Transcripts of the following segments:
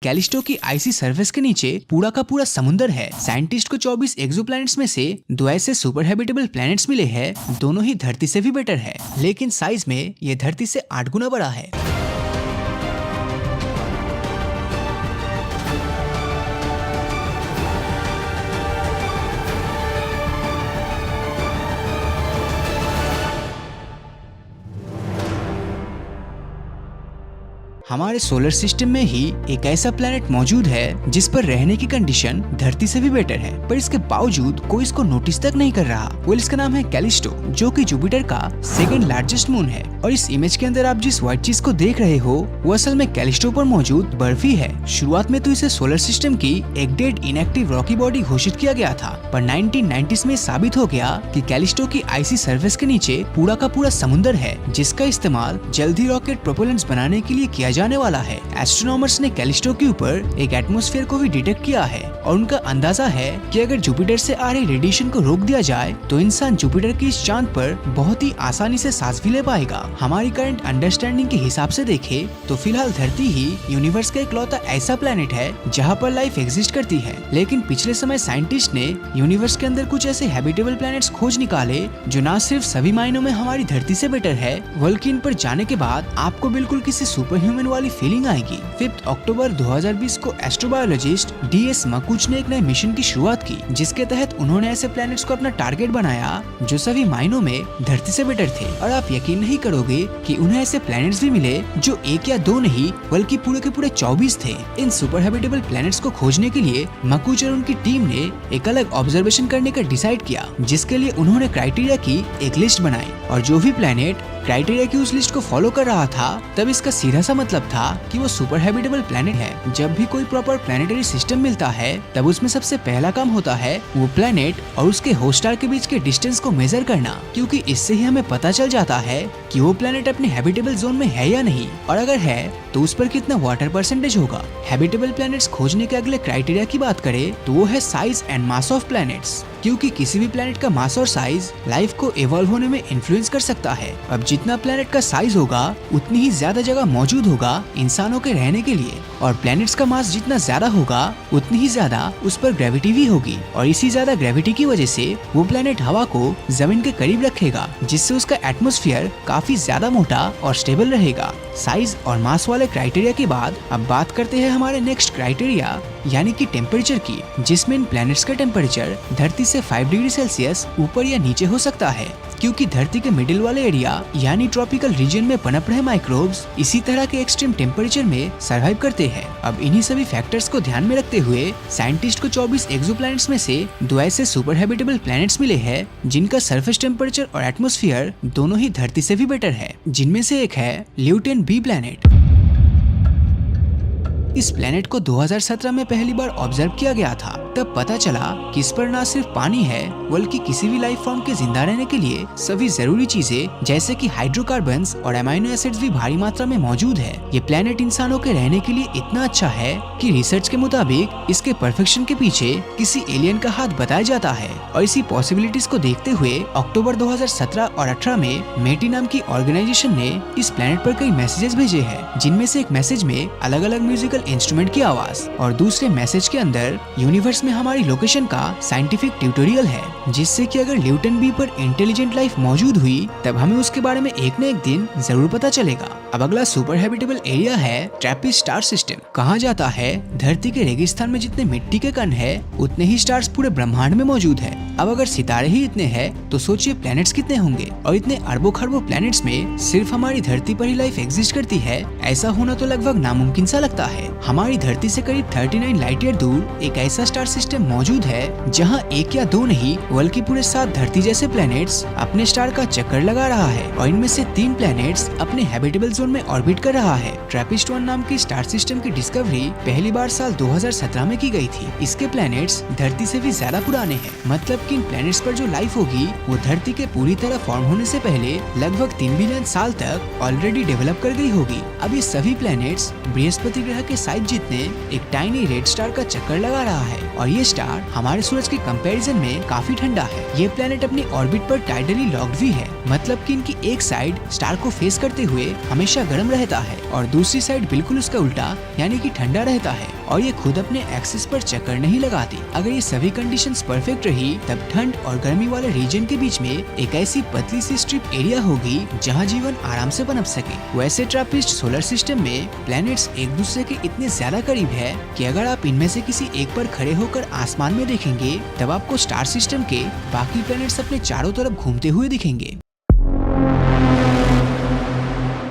Callisto की आइसी surface के नीचे पूरा का पूरा समुंदर है। साइंटिस्ट को 24 एक्सोप्लैनेट्स में से 2 ऐसे सुपर हैबिटेबल प्लैनेट्स मिले हैं, दोनों ही धरती से भी बेटर है, लेकिन साइज में ये धरती से 8 गुना बड़ा है। हमारे सोलर सिस्टम में ही एक ऐसा प्लेनेट मौजूद है जिस पर रहने की कंडीशन धरती से भी बेटर है, पर इसके बावजूद कोई इसको नोटिस तक नहीं कर रहा। इसका नाम है कैलिस्टो, जो कि जुपिटर का सेकंड लार्जेस्ट मून है। और इस इमेज के अंदर आप जिस व्हाइट चीज को देख रहे हो वो असल में कैलिस्टो पर मौजूद बर्फ ही है। शुरुआत में तो इसे सोलर सिस्टम की एक डेड इनएक्टिव रॉकी बॉडी घोषित किया गया था, पर 1990s में साबित हो गया कि कैलिस्टो की आइसी सरफेस के नीचे पूरा का पूरा समुंदर है, जिसका इस्तेमाल जल्दी रॉकेट प्रोपेलेंट्स बनाने के लिए किया जाने वाला है। एस्ट्रोनॉमर्स ने कैलिस्टो के ऊपर एक एटमॉस्फेयर को भी डिटेक्ट किया है और उनका अंदाजा है कि अगर जुपिटर से आ रही रेडिएशन को रोक दिया जाए तो इंसान जुपिटर की इस चांद पर बहुत ही आसानी से सांस भी ले पाएगा। हमारी करंट अंडरस्टैंडिंग के हिसाब से देखें तो फिलहाल धरती ही यूनिवर्स का इकलौता ऐसा प्लेनेट है जहाँ पर लाइफ एग्जिस्ट करती है, लेकिन पिछले समय साइंटिस्ट ने यूनिवर्स के अंदर कुछ ऐसे हैबिटेबल प्लैनेट्स खोज निकाले जो न सिर्फ सभी मायनों में हमारी धरती से बेटर है, बल्कि इन पर जाने के बाद आपको बिल्कुल किसी सुपर ह्यूमन वाली फीलिंग आएगी। 5 अक्टूबर 2020 को एस्ट्रोबायोलॉजिस्ट DS मकुच ने एक नए मिशन की शुरुआत की, जिसके तहत उन्होंने ऐसे प्लैनेट्स को अपना टारगेट बनाया जो सभी मायनों में धरती से बेटर थे। और आप यकीन नहीं करोगे कि उन्हें ऐसे प्लैनेट्स भी मिले जो 1 या 2 नहीं बल्कि पूरे के पूरे 24 थे। इन सुपर हैबिटेबल प्लैनेट्स को खोजने के लिए मकुच और उनकी टीम ने एक अलग ऑब्जर्वेशन करने का डिसाइड किया, जिसके लिए उन्होंने क्राइटेरिया की एक लिस्ट बनाई और जो भी प्लैनेट क्राइटेरिया की उस लिस्ट को फॉलो कर रहा था तब इसका सीधा सा मतलब था कि वो सुपर हैबिटेबल प्लैनेट है। जब भी कोई प्रॉपर प्लैनेटरी सिस्टम मिलता है तब उसमें सबसे पहला काम होता है वो प्लैनेट और उसके होस्ट स्टार के बीच के डिस्टेंस को मेजर करना, क्योंकि इससे ही हमें पता चल जाता है कि वो प्लैनेट अपने हैबिटेबल जोन में है या नहीं, और अगर है तो उस पर कितना वाटर परसेंटेज होगा। हैबिटेबल प्लैनेट्स खोजने के अगले क्राइटेरिया की बात करें तो वो है size and mass of planets, क्योंकि किसी भी प्लैनेट का मास और साइज लाइफ को इवॉल्व होने में इन्फ्लुएंस कर सकता है। अब जितना प्लैनेट का साइज होगा उतनी ही ज्यादा जगह मौजूद होगा इंसानों के रहने के लिए, और प्लैनेट्स का मास जितना ज्यादा होगा उतनी ही ज्यादा उस पर ग्रेविटी भी होगी, और इसी ज्यादा ग्रेविटी की वजह से वो प्लैनेट हवा को जमीन के करीब रखेगा, जिससे उसका एटमॉस्फेयर काफी ज्यादा मोटा और स्टेबल रहेगा। साइज और मास वाले क्राइटेरिया के बाद अब बात करते हैं हमारे नेक्स्ट क्राइटेरिया यानी कि टेम्परेचर की, जिसमें इन प्लैनेट्स का टेम्परेचर धरती से 5 डिग्री सेल्सियस ऊपर या नीचे हो सकता है, क्योंकि धरती के मिडिल वाले एरिया यानी ट्रॉपिकल रीजन में पनप रहे माइक्रोब्स इसी तरह के एक्सट्रीम टेम्परेचर में सरवाइव करते हैं। अब इन्हीं सभी फैक्टर्स को ध्यान में रखते हुए साइंटिस्ट को 24 एक्सोप्लैनेट्स में से 2 ऐसे सुपर हैबिटेबल प्लैनेट्स मिले हैं जिनका सरफेस टेम्परेचर और एटमॉस्फेयर दोनों ही धरती से भी बेटर है, जिनमें से एक है ल्यूटेन B प्लैनेट। इस प्लेनेट को 2017 में पहली बार ऑब्जर्व किया गया था। तब पता चला कि इस पर न सिर्फ पानी है बल्कि किसी भी लाइफ फॉर्म के जिंदा रहने के लिए सभी जरूरी चीजें जैसे कि हाइड्रोकार्बन्स और अमाइनो एसिड्स भी भारी मात्रा में मौजूद है। ये प्लेनेट इंसानों के रहने के लिए इतना अच्छा है कि रिसर्च के मुताबिक इसके परफेक्शन के पीछे किसी एलियन का हाथ बताया जाता है। और इसी पॉसिबिलिटीज को देखते हुए अक्टूबर 2017 और 18 में मेटी नाम की ऑर्गेनाइजेशन ने इस प्लेनेट पर कई मैसेजेस भेजे हैं, जिनमें से एक मैसेज में अलग अलग म्यूजिकल इंस्ट्रूमेंट की आवाज और दूसरे मैसेज के अंदर यूनिवर्स में हमारी लोकेशन का साइंटिफिक ट्यूटोरियल है, जिससे कि अगर ल्यूटेन B पर इंटेलिजेंट लाइफ मौजूद हुई तब हमें उसके बारे में एक न एक दिन जरूर पता चलेगा। अब अगला सुपर हैबिटेबल एरिया है ट्रैपिस्ट स्टार सिस्टम। कहा जाता है धरती के रेगिस्तान में जितने मिट्टी के कण है उतने ही स्टार्स पूरे ब्रह्मांड में मौजूद है। अब अगर सितारे ही इतने हैं तो सोचिए प्लैनेट्स कितने होंगे, और इतने अरबों खरबों प्लैनेट्स में सिर्फ हमारी धरती पर ही लाइफ एग्जिस्ट करती है, ऐसा होना तो लगभग नामुमकिन सा लगता है। हमारी धरती से करीब 39 लाइट ईयर दूर एक ऐसा स्टार सिस्टम मौजूद है जहां 1 या 2 नहीं बल्कि पूरे 7 धरती जैसे प्लैनेट्स अपने स्टार का चक्कर लगा रहा है, और इनमें से 3 प्लैनेट्स अपने हैबिटेबल जोन में ऑर्बिट कर रहा है। ट्रैपिस्ट 1 नाम की स्टार सिस्टम की डिस्कवरी पहली बार साल 2017 में की गई थी। इसके प्लैनेट्स धरती से भी ज्यादा पुराने हैं, मतलब कि इन प्लैनेट्स पर जो लाइफ होगी वो धरती के पूरी तरह फॉर्म होने से पहले लगभग 3 बिलियन साल तक ऑलरेडी डेवलप कर गई होगी। अब ये सभी प्लैनेट्स बृहस्पति ग्रह के साइज जितने एक टाइनी रेड स्टार का चक्कर लगा रहा है और ये स्टार हमारे सूरज के कंपैरिजन में काफी ठंडा है। ये प्लेनेट अपनी ऑर्बिट पर टाइडली लॉक्ड भी है, मतलब कि इनकी एक साइड स्टार को फेस करते हुए हमेशा गर्म रहता है और दूसरी साइड बिल्कुल उसका उल्टा यानी कि ठंडा रहता है और ये खुद अपने एक्सिस पर चक्कर नहीं लगाती। अगर ये सभी कंडीशंस परफेक्ट रही तब ठंड और गर्मी वाले रीजन के बीच में एक ऐसी पतली सी स्ट्रिप एरिया होगी जहाँ जीवन आराम से पनप सके। वैसे ट्रैपिस्ट सोलर सिस्टम में प्लैनेट्स एक दूसरे के इतने ज्यादा करीब है कि अगर आप इनमें से किसी एक पर खड़े होकर आसमान में देखेंगे तब आपको स्टार सिस्टम के बाकी प्लैनेट्स अपने चारों तरफ घूमते हुए दिखेंगे।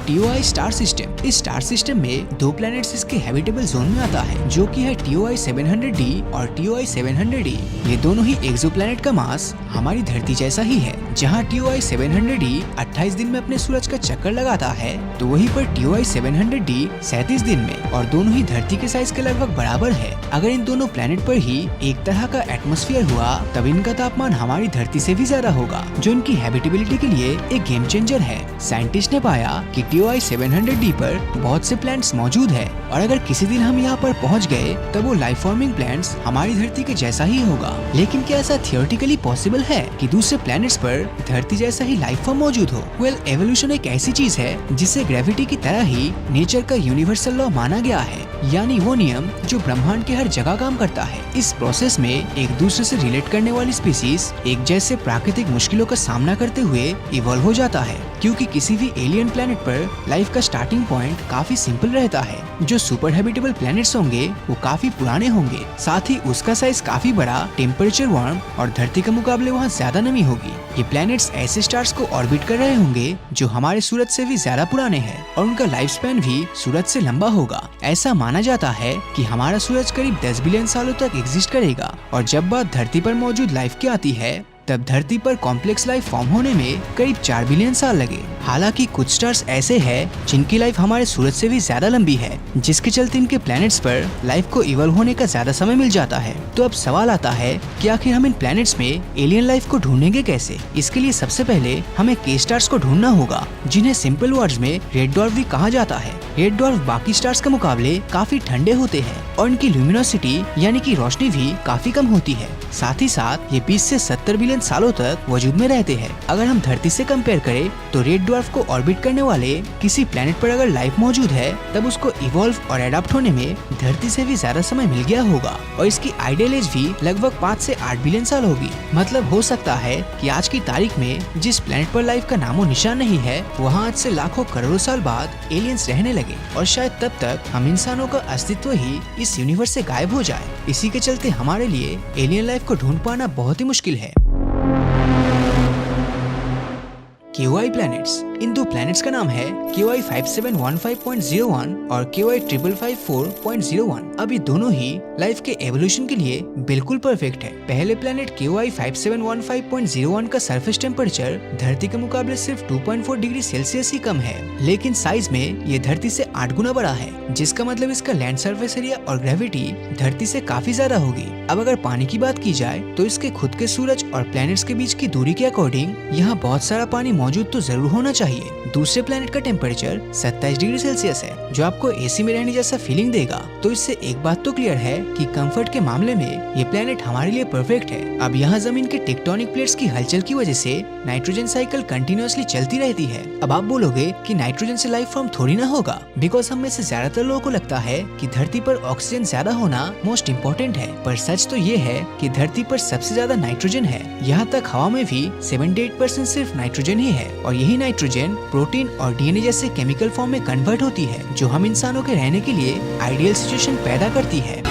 TOI star system. इस स्टार सिस्टम में दो प्लैनेट्स इसके हैबिटेबल जोन में आता है जो कि है TOI 700d और TOI 700e। ये दोनों ही एक्सोप्लैनेट का मास हमारी धरती जैसा ही है। जहाँ TOI 700d 28 दिन में अपने सूरज का चक्कर लगाता है तो वहीं पर TOI 700d 37 दिन में, और दोनों ही धरती के साइज के लगभग बराबर है। अगर इन दोनों प्लैनेट पर ही एक तरह का एटमॉस्फेयर हुआ तब इनका तापमान हमारी धरती से भी ज्यादा होगा, जो इनकी हैबिटेबिलिटी के लिए एक गेम चेंजर है। साइंटिस्ट ने पाया कि TOI 700d पर बहुत से प्लैनेट्स मौजूद है और अगर किसी दिन हम यहाँ पर पहुँच गए तब वो लाइफ फॉर्मिंग प्लैनेट्स हमारी धरती के जैसा ही होगा। लेकिन क्या ऐसा थियोरेटिकली पॉसिबल है कि दूसरे प्लैनेट्स पर धरती जैसा ही लाइफ फॉर्म मौजूद हो? वेल, एवोल्यूशन एक ऐसी चीज है जिसे ग्रेविटी की तरह ही नेचर का यूनिवर्सल लॉ माना गया है, यानी वो नियम जो ब्रह्मांड के हर जगह काम करता है। इस प्रोसेस में एक दूसरे से रिलेट करने वाली स्पीसीज एक जैसे प्राकृतिक मुश्किलों का सामना करते हुए इवॉल्व हो जाता है, क्योंकि किसी भी एलियन प्लैनेट पर लाइफ का स्टार्टिंग पॉइंट काफी सिंपल रहता है। जो सुपर हैबिटेबल प्लैनेट्स होंगे वो काफी पुराने होंगे, साथ ही उसका साइज काफी बड़ा, टेम्परेचर वार्म और धरती के मुकाबले वहाँ ज्यादा नमी होगी। ये प्लैनेट्स ऐसे स्टार्स को ऑर्बिट कर रहे होंगे जो हमारे सूरज से भी ज्यादा पुराने हैं और उनका लाइफ स्पैन भी सूरज से लंबा होगा। ऐसा माना जाता है कि हमारा सूरज करीब 10 बिलियन सालों तक एग्जिस्ट करेगा और जब बात धरती पर मौजूद लाइफ की आती है तब धरती पर कॉम्प्लेक्स लाइफ फॉर्म होने में करीब 4 बिलियन साल लगे। हालांकि कुछ स्टार्स ऐसे हैं जिनकी लाइफ हमारे सूरज से भी ज्यादा लंबी है, जिसके चलते इनके प्लैनेट्स पर लाइफ को इवॉल्व होने का ज्यादा समय मिल जाता है। तो अब सवाल आता है कि आखिर हम इन प्लैनेट्स में एलियन लाइफ को ढूंढेंगे कैसे? इसके लिए सबसे पहले हमें के स्टार्स को ढूंढना होगा, जिन्हें सिंपल वर्ड्स में रेड ड्वार्फ भी कहा जाता है। रेड ड्वार्फ बाकी स्टार्स के मुकाबले काफी ठंडे होते हैं और इनकी ल्यूमिनोसिटी यानी कि रोशनी भी काफी कम होती है। साथ ही साथ ये 20 से 70 बिलियन सालों तक वजूद में रहते हैं। अगर हम धरती से कंपेयर करें तो रेड ड्वार्फ को ऑर्बिट करने वाले किसी प्लैनेट पर अगर लाइफ मौजूद है तब उसको इवॉल्व और एडाप्ट होने में धरती से भी ज्यादा समय मिल गया होगा और इसकी आइडियल एज भी लगभग 5 से 8 बिलियन साल होगी। मतलब हो सकता है कि आज की तारीख में जिस प्लैनेट पर लाइफ का नामो निशान नहीं है वहाँ आज से लाखों करोड़ों साल बाद एलियंस रहने लगे और शायद तब तक हम इंसानों का अस्तित्व ही इस यूनिवर्स से गायब हो जाए। इसी के चलते हमारे लिए एलियन लाइफ को ढूंढ पाना बहुत ही मुश्किल है। KOI planets. इन दो प्लैनेट्स का नाम है KOI 5715.01 और KOI 5554.01। अब ये दोनों ही लाइफ के एवोल्यूशन के लिए बिल्कुल परफेक्ट है। पहले प्लैनेट KOI 5715.01 का सरफेस टेम्परेचर धरती के मुकाबले सिर्फ 2.4 डिग्री सेल्सियस ही कम है, लेकिन साइज में ये धरती से 8 गुना बड़ा है, जिसका मतलब इसका लैंड सरफेस एरिया और ग्रेविटी धरती से काफी ज्यादा होगी। अब अगर पानी की बात की जाए तो इसके खुद के सूरज और प्लैनेट्स के बीच की दूरी के अकॉर्डिंग यहाँ बहुत सारा पानी मौजूद तो जरूर होना चाहिए। दूसरे प्लैनेट का टेम्परेचर 27 डिग्री सेल्सियस है, जो आपको एसी में रहने जैसा फीलिंग देगा। तो इससे एक बात तो क्लियर है कि कंफर्ट के मामले में ये प्लैनेट हमारे लिए परफेक्ट है। अब यहाँ जमीन के टेक्टोनिक प्लेट्स की हलचल की वजह से नाइट्रोजन साइकिल कंटिन्यूअसली चलती रहती है। अब आप बोलोगे कि नाइट्रोजन से लाइफ फॉर्म थोड़ी ना होगा, बिकॉज हम में से ज्यादातर लोगों को लगता है कि धरती पर ऑक्सीजन ज्यादा होना मोस्ट इम्पोर्टेंट है, पर सच तो ये है कि धरती पर सबसे ज्यादा नाइट्रोजन है। यहाँ तक हवा में भी 78% सिर्फ नाइट्रोजन ही है और यही नाइट्रोजन प्रोटीन और डीएनए जैसे केमिकल फॉर्म में कन्वर्ट होती है, जो हम इंसानों के रहने के लिए आइडियल सिचुएशन पैदा करती है।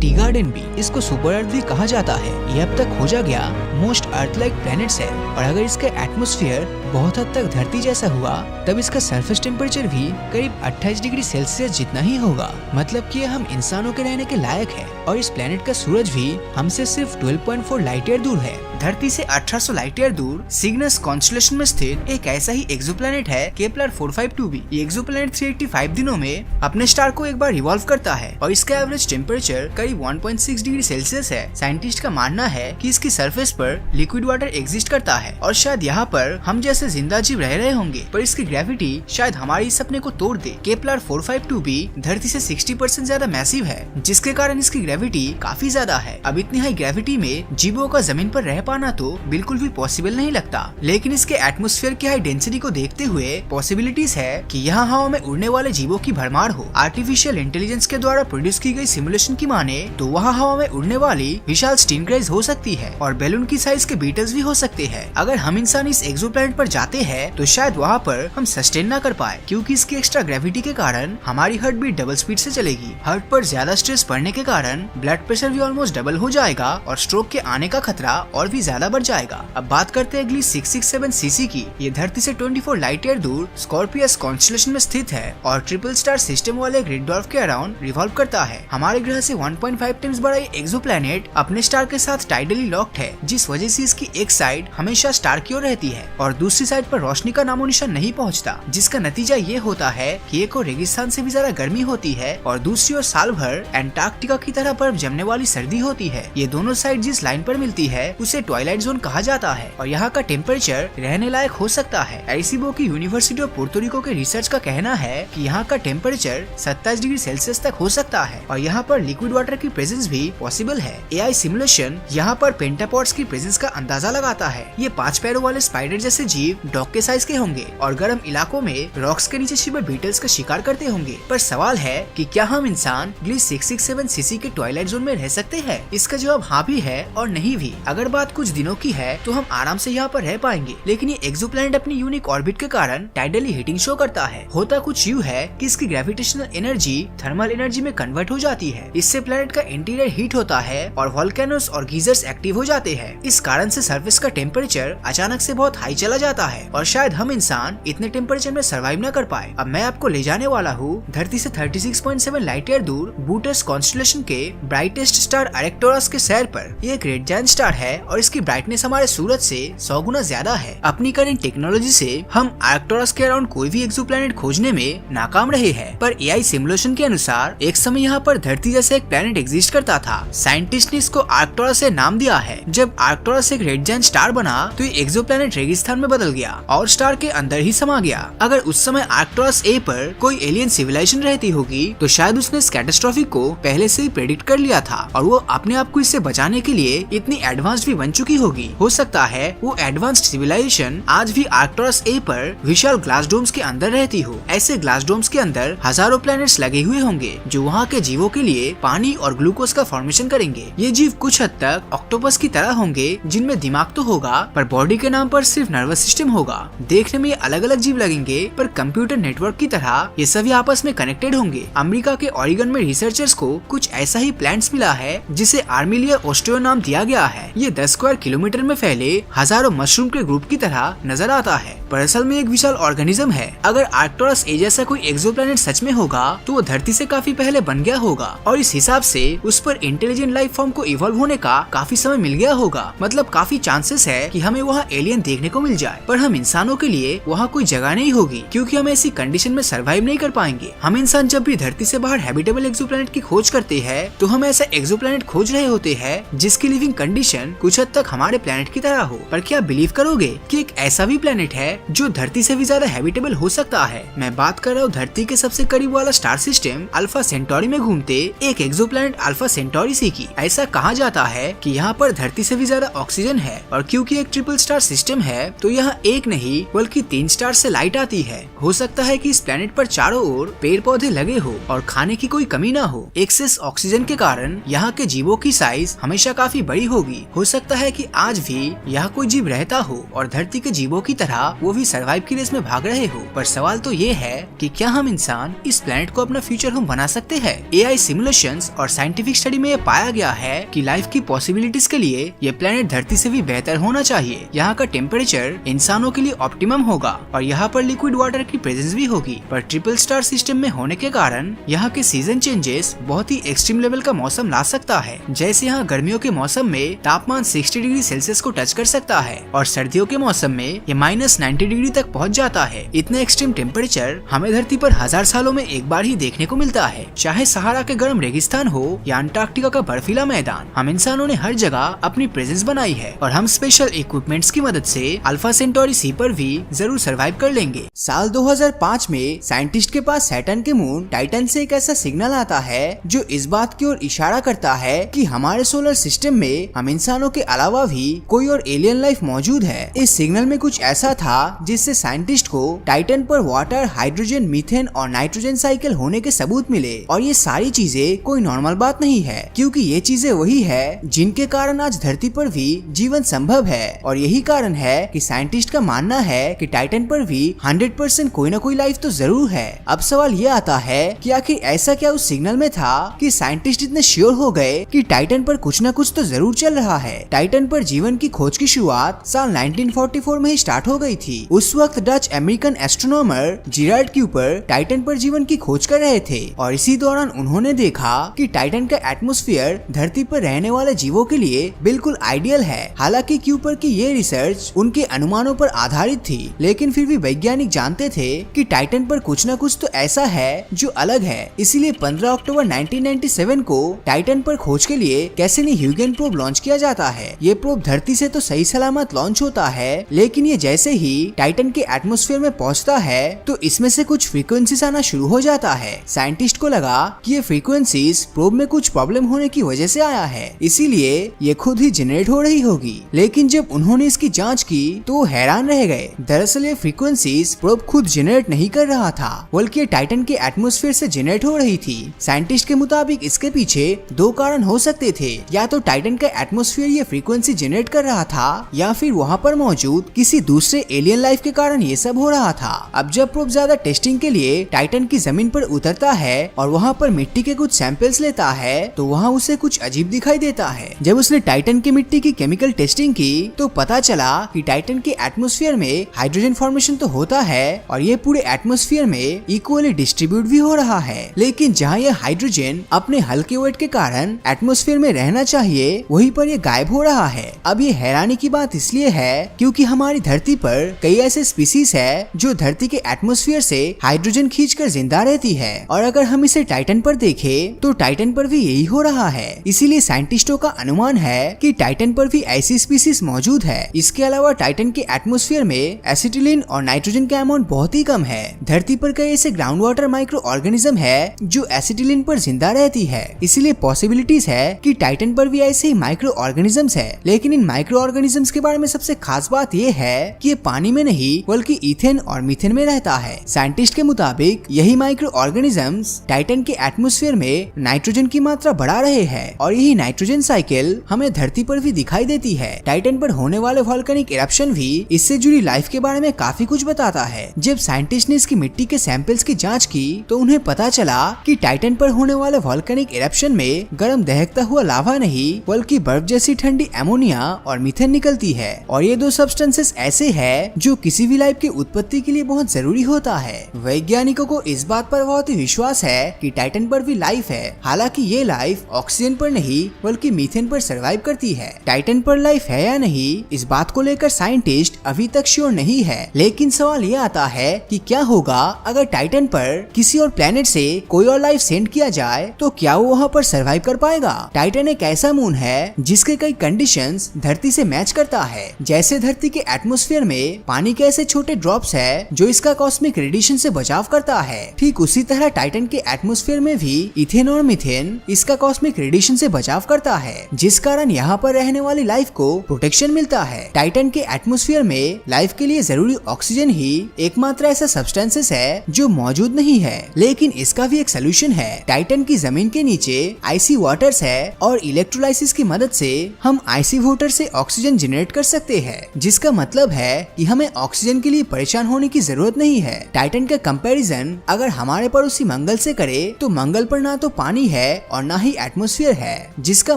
टी गार्डन भी, इसको सुपर अर्थ भी कहा जाता है। ये अब तक खोजा गया मोस्ट अर्थ लाइक प्लैनेट्स है और अगर इसका एटमॉस्फेयर बहुत हद तक धरती जैसा हुआ तब इसका सरफेस टेम्परेचर भी करीब 28 डिग्री सेल्सियस जितना ही होगा। मतलब कि हम इंसानों के रहने के लायक है और इस प्लैनेट का सूरज भी हमसे सिर्फ 12.4 लाइट ईयर दूर है। धरती से 1800 लाइट ईयर दूर सिग्नस कॉन्स्टेलेशन में स्थित एक ऐसा ही एक्सोप्लैनेट है केपलर 452b। ये एक्सोप्लैनेट 385 दिनों में अपने स्टार को एक बार रिवॉल्व करता है और इसका एवरेज टेम्परेचर करीब 1.6 डिग्री सेल्सियस है। साइंटिस्ट का मानना है कि इसकी सरफेस पर लिक्विड वाटर एग्जिस्ट करता है और शायद यहाँ पर हम जैसे से जिंदा जीव रह रहे होंगे, पर इसकी ग्रेविटी शायद हमारे इस सपने को तोड़ दे। केपलर 452b धरती से 60% ज्यादा मैसिव है, जिसके कारण इसकी ग्रेविटी काफी ज्यादा है। अब इतनी हाई ग्रेविटी में जीवों का जमीन पर रह पाना तो बिल्कुल भी पॉसिबल नहीं लगता, लेकिन इसके एटमॉस्फेयर की हाई डेंसिटी को देखते हुए पॉसिबिलिटीज है कि यहाँ हवा में उड़ने वाले जीवों की भरमार हो। आर्टिफिशियल इंटेलिजेंस के द्वारा प्रोड्यूस की गई सिमुलेशन की माने तो वहाँ हवा में उड़ने वाली विशाल स्टिंग्रेज हो सकती है और बैलून की साइज के बीटल्स भी हो सकते हैं। अगर हम इंसान इस एक्सोप्लैनेट पर जाते हैं तो शायद वहाँ पर हम सस्टेन न कर पाए, क्योंकि इसकी एक्स्ट्रा ग्रेविटी के कारण हमारी हार्ट बीट डबल स्पीड से चलेगी। हार्ट पर ज्यादा स्ट्रेस पड़ने के कारण ब्लड प्रेशर भी ऑलमोस्ट डबल हो जाएगा और स्ट्रोक के आने का खतरा और भी ज्यादा बढ़ जाएगा। अब बात करते हैं अगली 667 सीसी की। ये धरती से 24 लाइट ईयर दूर स्कॉर्पियस कॉन्स्टेलेशन में स्थित है और ट्रिपल स्टार सिस्टम वाले रेड ड्वार्फ के अराउंड रिवॉल्व करता है। हमारे ग्रह से 1.5 टाइम्स बड़ा ये एक्सोप्लैनेट अपने स्टार के साथ टाइडली लॉक्ड है, जिस वजह से इसकी एक साइड हमेशा स्टार की ओर रहती है और दूसरी साइड पर रोशनी का नामो निशान नहीं पहुंचता, जिसका नतीजा ये होता है कि एक और रेगिस्तान से भी ज्यादा गर्मी होती है और दूसरी ओर साल भर एंटार्क्टिका की तरह बर्फ जमने वाली सर्दी होती है। ये दोनों साइड जिस लाइन पर मिलती है उसे ट्वाइलाइट जोन कहा जाता है और यहाँ का टेम्परेचर रहने लायक हो सकता है। एरिसीबो की यूनिवर्सिटी ऑफ पोर्टो रिको के रिसर्च का कहना है कि यहाँ का टेम्परेचर 27 डिग्री सेल्सियस तक हो सकता है और यहाँ पर लिक्विड वाटर की प्रेजेंस भी पॉसिबल है। एआई सिमुलेशन यहाँ पर पेंटापॉड्स की प्रेजेंस का अंदाजा लगाता है। ये 5 पैरों वाले स्पाइडर जैसे जीव डॉग के साइज के होंगे और गर्म इलाकों में रॉक्स के नीचे छिपे बीटल्स का शिकार करते होंगे। पर सवाल है कि क्या हम इंसान ग्ली 667 सीसी के ट्वाइलाइट जोन में रह सकते हैं? इसका जवाब हाँ भी है और नहीं भी। अगर बात कुछ दिनों की है तो हम आराम से यहाँ पर रह पाएंगे, लेकिन ये एक्सोप्लैनेट अपनी यूनिक ऑर्बिट के कारण टाइडली हीटिंग शो करता है। होता कुछ यूं है कि इसकी ग्रेविटेशनल एनर्जी थर्मल एनर्जी में कन्वर्ट हो जाती है। इससे प्लेनेट का इंटीरियर हीट होता है और वोल्केनोस और गीजर्स एक्टिव हो जाते हैं। इस कारण से सरफेस का टेम्परेचर अचानक से बहुत हाई चला जाता है और शायद हम इंसान इतने टेम्परेचर में सर्वाइव न कर पाए। अब मैं आपको ले जाने वाला हूँ धरती से 36.7 लाइट ईयर दूर बूटस कॉन्स्टेलेशन के ब्राइटेस्ट स्टार आर्क्टुरस के सैर पर। ये एक रेड जायंट स्टार है और इसकी ब्राइटनेस हमारे सूरज से 100 गुना ज्यादा है। अपनी करंट टेक्नोलॉजी से हम आर्क्टुरस के अराउंड कोई भी एक्सोप्लैनेट खोजने में नाकाम रहे हैं, पर एआई सिमुलेशन के अनुसार एक समय यहाँ पर धरती जैसा एक प्लेनेट एग्जिस्ट करता था। साइंटिस्ट ने इसको आर्क्टुरस से नाम दिया है। जब आर्क्टुरस एक रेड जायंट स्टार बना तो ये एक्सोप्लैनेट रेगिस्तान में बदल गया और स्टार के अंदर ही समा गया। अगर उस समय आर्क्टुरस ए पर कोई एलियन सिविलाइजेशन रहती होगी तो शायद उसने इस कैटास्ट्रॉफी को पहले से ही प्रेडिक्ट कर लिया था और वो अपने आप को इससे बचाने के लिए इतनी एडवांस्ड भी बन चुकी होगी। हो सकता है वो एडवांस्ड सिविलाइजेशन आज भी आर्क्टुरस ए पर विशाल ग्लास डोम्स के अंदर रहती हो। ऐसे ग्लास डोम्स के अंदर हजारों प्लैनेट्स लगे हुए होंगे जो वहाँ के जीवों के लिए पानी और ग्लूकोज का फॉर्मेशन करेंगे। ये जीव कुछ हद तक ऑक्टोपस की तरह होंगे, जिनमें दिमाग तो होगा पर बॉडी के नाम पर सिर्फ नर्वस सिस्टम होगा। देखने में ये अलग अलग जीव लगेंगे पर कंप्यूटर नेटवर्क की तरह ये सभी आपस में कनेक्टेड होंगे। अमेरिका के ओरेगन में रिसर्चर्स को कुछ ऐसा ही प्लांट्स मिला है जिसे आर्मिलिया ऑस्ट्रियो नाम दिया गया है। ये 10 स्क्वायर किलोमीटर में फैले हजारों मशरूम के ग्रुप की तरह नजर आता है, पर असल में एक विशाल ऑर्गेनिज्म है। अगर आर्क्टुरस ए जैसा कोई एक्सोप्लैनेट सच में होगा तो वो धरती से काफी पहले बन गया होगा और इस हिसाब से उस पर इंटेलिजेंट लाइफ फॉर्म को इवॉल्व होने का काफी समय मिल गया होगा। मतलब काफी चांसेस है कि हमें वहाँ एलियन देखने को मिल जाए, पर हम इंसानों के लिए वहाँ कोई जगह नहीं होगी क्योंकि हम ऐसी कंडीशन में सर्वाइव नहीं कर पाएंगे। हम इंसान जब भी धरती से बाहर हैबिटेबल एक्सोप्लैनेट की खोज करते हैं तो हम ऐसा एक्सोप्लैनेट खोज रहे होते हैं जिसकी लिविंग कंडीशन कुछ हद तक हमारे प्लेनेट की तरह हो। पर क्या बिलीव करोगे कि एक ऐसा भी प्लेनेट है जो धरती से भी ज्यादा हैबिटेबल हो सकता है? मैं बात कर रहा हूँ धरती के सबसे करीब वाला स्टार सिस्टम अल्फा सेंटोरी में घूमते एक एक्सोप्लैनेट अल्फा सेंटोरी सी की। ऐसा कहा जाता है कि यहाँ पर धरती से भी ज्यादा ऑक्सीजन है और क्योंकि एक ट्रिपल स्टार सिस्टम है तो यहाँ एक नहीं बल्कि 3 स्टार से लाइट आती है। हो सकता है कि इस प्लेनेट पर चारों ओर पेड़ पौधे लगे हो और खाने की कोई कमी ना हो। एक्सेस ऑक्सीजन के कारण यहाँ के जीवों की साइज हमेशा काफी बड़ी होगी। हो सकता है कि आज भी यहाँ कोई जीव रहता हो और धरती के जीवों की तरह वो भी सर्वाइव की रेस में भाग रहे हो। पर सवाल तो ये है कि क्या हम इंसान इस प्लेनेट को अपना फ्यूचर होम बना सकते हैं? एआई सिमुलेशंस और साइंटिफिक स्टडी में ये पाया गया है कि लाइफ की पॉसिबिलिटीज के लिए ये प्लेनेट धरती से भी बेहतर होना चाहिए। यहाँ का टेम्परेचर इंसानों के लिए ऑप्टिमम होगा और यहाँ पर लिक्विड वाटर की प्रेजेंस भी होगी। पर ट्रिपल स्टार सिस्टम में होने के कारण यहाँ के सीजन चेंजेस बहुत ही एक्सट्रीम लेवल का मौसम ला सकता है। जैसे यहाँ गर्मियों के मौसम में तापमान 60 डिग्री सेल्सियस को टच कर सकता है और सर्दियों के मौसम में ये -90 डिग्री तक पहुँच जाता है। इतना एक्सट्रीम टेम्परेचर हमें धरती पर 1000 सालों में एक बार ही देखने को मिलता है। चाहे सहारा के गर्म रेगिस्तान हो या अंटार्कटिका का बर्फीला मैदान, हम इंसानों ने हर जगह अपनी प्रेजेंस बनाई है और हम स्पेशल इक्विपमेंट्स की मदद से अल्फा सेंटोरी सेंटोरी सी पर भी जरूर सर्वाइव कर लेंगे। साल 2005 में साइंटिस्ट के पास सैटर्न के मून टाइटन से एक ऐसा सिग्नल आता है जो इस बात की ओर इशारा करता है कि हमारे सोलर सिस्टम में हम इंसानों के अलावा भी कोई और एलियन लाइफ मौजूद है। इस सिग्नल में कुछ ऐसा था जिससे साइंटिस्ट को टाइटन पर वाटर, हाइड्रोजन, मीथेन और नाइट्रोजन साइकिल होने के सबूत मिले। और ये सारी चीजें कोई नॉर्मल बात नहीं है, क्योंकि ये चीजें वही है जिनके कारण आज धरती पर भी जीवन संभव है। और यही कारण है कि साइंटिस्ट का मानना है कि टाइटन पर भी 100% कोई ना कोई लाइफ तो जरूर है। अब सवाल ये आता है कि आखिर ऐसा क्या उस सिग्नल में था कि साइंटिस्ट इतने श्योर हो गए कि टाइटन पर कुछ न कुछ तो जरूर चल रहा है। टाइटन पर जीवन की खोज की शुरुआत साल 1944 में ही स्टार्ट हो गई थी। उस वक्त Dutch American astronomer Gerrard Kuiper Titan पर जीवन की खोज कर रहे थे और इसी दौरान उन्होंने देखा कि टाइटन का एटमॉस्फेयर धरती पर रहने वाले जीवों के लिए बिल्कुल आइडियल है। हालांकि क्यूपर की ये रिसर्च उनके अनुमानों पर आधारित थी, लेकिन फिर भी वैज्ञानिक जानते थे कि टाइटन पर कुछ न कुछ तो ऐसा है जो अलग है। इसीलिए 15 अक्टूबर 1997 को टाइटन पर खोज के लिए कैसिनी-ह्यूगेन प्रोब लॉन्च किया जाता है। ये प्रोब धरती से तो सही सलामत लॉन्च होता है, लेकिन ये जैसे ही टाइटन के एटमॉस्फेयर में पहुंचता है तो इसमें से कुछ फ्रीक्वेंसीज आना शुरू हो जाता है। साइंटिस्ट को लगा कि ये फ्रीक्वेंसीज प्रोब में कुछ प्रॉब्लम होने की वजह से आया है, इसीलिए ये खुद ही जनरेट हो रही होगी। लेकिन जब उन्होंने इसकी जांच की तो वो हैरान रह गए। दरअसल ये फ्रीक्वेंसीज प्रोब खुद जनरेट नहीं कर रहा था, बल्कि टाइटन के एटमॉस्फेयर से जनरेट हो रही थी। साइंटिस्ट के मुताबिक इसके पीछे दो कारण हो सकते थे, या तो टाइटन का एटमॉस्फेयर ये फ्रीक्वेंसी जनरेट कर रहा था, या फिर वहाँ पर मौजूद किसी दूसरे एलियन लाइफ के कारण ये सब हो रहा था। अब जब प्रोब ज्यादा टेस्टिंग के लिए टाइटन की जमीन पर उतरता है और वहाँ पर मिट्टी के कुछ सैंपल्स लेता है तो वहाँ उसे कुछ अजीब दिखाई देता है। जब उसने टाइटन की मिट्टी की केमिकल टेस्टिंग की तो पता चला कि टाइटन के एटमॉस्फेयर में हाइड्रोजन फॉर्मेशन तो होता है और ये पूरे एटमॉस्फेयर में इक्वली डिस्ट्रीब्यूट भी हो रहा है, लेकिन जहाँ ये हाइड्रोजन अपने हल्के वेट के कारण एटमॉस्फेयर में रहना चाहिए वहीं पर ये गायब हो रहा है। अब ये हैरानी की बात इसलिए है क्योंकि हमारी धरती पर कई ऐसे स्पीसीज है जो धरती के एटमॉस्फेयर से हाइड्रोजन खींचकर जिंदा रहती है, और अगर हम इसे टाइटन पर देखें तो टाइटन पर भी यही हो रहा है। इसीलिए साइंटिस्टों का अनुमान है कि टाइटन पर भी ऐसी स्पीसीज मौजूद है। इसके अलावा टाइटन के एटमॉस्फेयर में एसिटिलीन और नाइट्रोजन का अमाउंट बहुत ही कम है। धरती पर कई ऐसे ग्राउंड वाटर माइक्रो ऑर्गेनिज्म है जो एसिटिलीन पर जिंदा रहती है, इसीलिए पॉसिबिलिटीज है कि टाइटन पर भी ऐसे ही माइक्रो ऑर्गेनिजम्स है। लेकिन इन माइक्रो ऑर्गेनिजम्स के बारे में सबसे खास बात ये है कि ये पानी में नहीं बल्कि इथेन और मीथेन में रहता है। साइंटिस्ट के मुताबिक यही माइक्रो ऑर्गेनिजम्स टाइटन के एटमॉस्फेयर में नाइट्रोजन की मात्रा बढ़ा रहे हैं और यही नाइट्रोजन साइकिल हमें धरती पर भी दिखाई देती है। टाइटन पर होने वाले वोल्केनिक इरप्शन भी इससे जुड़ी लाइफ के बारे में काफी कुछ बताता है। जब साइंटिस्ट ने इसकी मिट्टी के सैंपल्स की जांच की तो उन्हें पता चला कि टाइटन पर होने वाले वोल्केनिक इरप्शन में गर्म दहकता हुआ लावा नहीं बल्कि बर्फ जैसी ठंडी अमोनिया और मीथेन निकलती है, और ये दो सब्सटेंसेस ऐसे हैं जो किसी भी लाइफ की उत्पत्ति के लिए बहुत जरूरी होता है। वैज्ञानिकों को इस बात पर बहुत ही विश्वास है कि टाइटन पर भी लाइफ है। हालांकि ये लाइफ ऑक्सीजन पर नहीं बल्कि मीथेन पर सर्वाइव करती है। टाइटन पर लाइफ है या नहीं इस बात को लेकर साइंटिस्ट अभी तक श्योर नहीं है, लेकिन सवाल ये आता है कि क्या होगा अगर टाइटन पर किसी और प्लेनेट से कोई और लाइफ सेंड किया जाए तो क्या वो वहाँ पर सर्वाइव कर पाएगा। टाइटन एक ऐसा मून है जिसके कई कंडीशंस धरती से मैच करता है। जैसे धरती के एटमॉस्फेयर में पानी के ऐसे छोटे ड्रॉप्स है जो इसका कॉस्मिक रेडिएशन से बचाव करता है, ठीक उसी तरह टाइटन के एटमॉस्फेयर में भी इथेन और मीथेन इसका कॉस्मिक रेडिएशन से बचाव करता है, जिस कारण यहाँ पर रहने वाली लाइफ को प्रोटेक्शन मिलता है। टाइटन के एटमॉस्फेयर में लाइफ के लिए जरूरी ऑक्सीजन ही एकमात्र ऐसा सब्सटेंसेस है जो मौजूद नहीं है, लेकिन इसका भी एक सोल्यूशन है। टाइटन की जमीन के नीचे आइसी वाटर्स है और इलेक्ट्रोलाइसिस की मदद से हम आइसी वाटर से ऑक्सीजन जनरेट कर सकते हैं, जिसका मतलब है कि हमें ऑक्सीजन के लिए परेशान होने की जरूरत नहीं है। टाइटन का कंपैरिजन अगर हमारे पड़ोसी मंगल से करे तो मंगल पर ना तो पानी है और ना ही एटमॉस्फेयर है, जिसका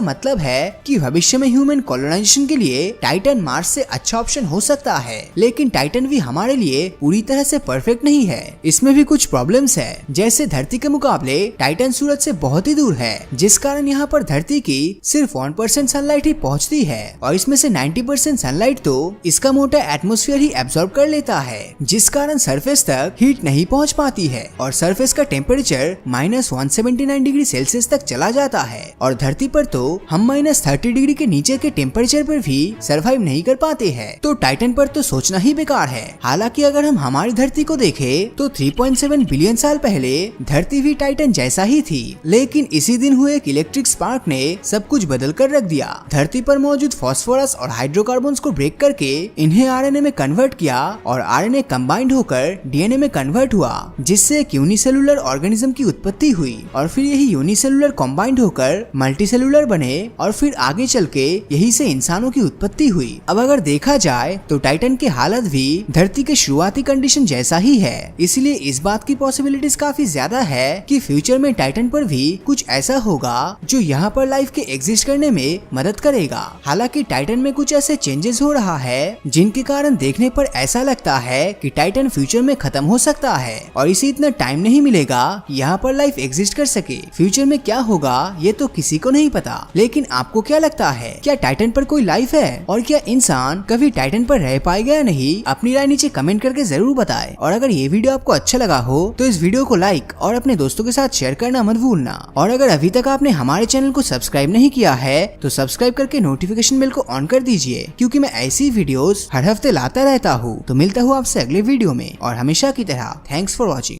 मतलब है कि भविष्य में ह्यूमन कॉलोनाइजेशन के लिए टाइटन मार्स से अच्छा ऑप्शन हो सकता है। लेकिन टाइटन भी हमारे लिए पूरी तरह से परफेक्ट नहीं है, इसमें भी कुछ प्रॉब्लम्स है। जैसे धरती के मुकाबले टाइटन सूरज से बहुत ही दूर है, जिस कारण यहाँ पर धरती की सिर्फ 1% सनलाइट ही पहुँचती है और इसमें से 90% सनलाइट तो इसका मोटा एटमॉस्फेयर ही एब्जॉर्ब कर लेता है, जिस कारण सरफेस तक हीट नहीं पहुँच पाती है और सरफेस का टेम्परेचर -179 डिग्री सेल्सियस तक चला जाता है। और धरती पर तो हम -30 डिग्री के नीचे के टेम्परेचर पर भी सरवाइव नहीं कर पाते हैं। तो टाइटन टाइटन पर तो सोचना ही बेकार है। हालांकि अगर हम हमारी धरती को देखें तो 3.7 बिलियन साल पहले धरती भी टाइटन जैसा ही थी, लेकिन इसी दिन हुए एक इलेक्ट्रिक स्पार्क ने सब कुछ बदल कर रख दिया। धरती पर मौजूद फास्फोरस और हाइड्रोकार्बन्स को ब्रेक करके इन्हें आरएनए में कन्वर्ट किया और आरएनए कंबाइंड होकर डीएनए में कन्वर्ट हुआ, जिससे एक यूनिसेलुलर ऑर्गेनिज्म की उत्पत्ति हुई और फिर यही यूनिसेलुलर कंबाइंड होकर मल्टीसेलुलर बने और फिर आगे चल के यही से इंसानों की उत्पत्ति हुई। अब अगर देखा जाए तो टाइटन की हालत भी धरती के शुरुआती कंडीशन जैसा ही है, इसलिए इस बात की पॉसिबिलिटीज काफी ज्यादा है कि फ्यूचर में टाइटन पर भी कुछ ऐसा होगा जो यहाँ पर लाइफ के एग्जिस्ट करने में मदद करेगा। हालांकि टाइटन में कुछ ऐसे चेंजेस हो रहा है जिनके कारण देखने पर ऐसा लगता है कि टाइटन फ्यूचर में खत्म हो सकता है और इसे इतना टाइम नहीं मिलेगा कि यहाँ पर लाइफ एग्जिस्ट कर सके। फ्यूचर में क्या होगा ये तो किसी को नहीं पता, लेकिन आपको क्या लगता है, क्या टाइटन पर कोई लाइफ है और क्या इंसान कभी टाइटन पर रह पाएगा या नहीं? अपनी राय नीचे कमेंट करके जरूर बताएं। और अगर ये वीडियो आपको अच्छा लगा हो तो इस वीडियो को लाइक और अपने दोस्तों के साथ शेयर करना मत भूलना। और अगर अभी तक आपने हमारे चैनल को सब्सक्राइब नहीं किया है तो सब्सक्राइब करके नोटिफिकेशन बेल को ऑन कर दीजिए, क्योंकि मैं ऐसी वीडियोस हर हफ्ते लाता रहता हूँ। तो मिलता हूँ आपसे अगले वीडियो में और हमेशा की तरह थैंक्स फॉर वॉचिंग।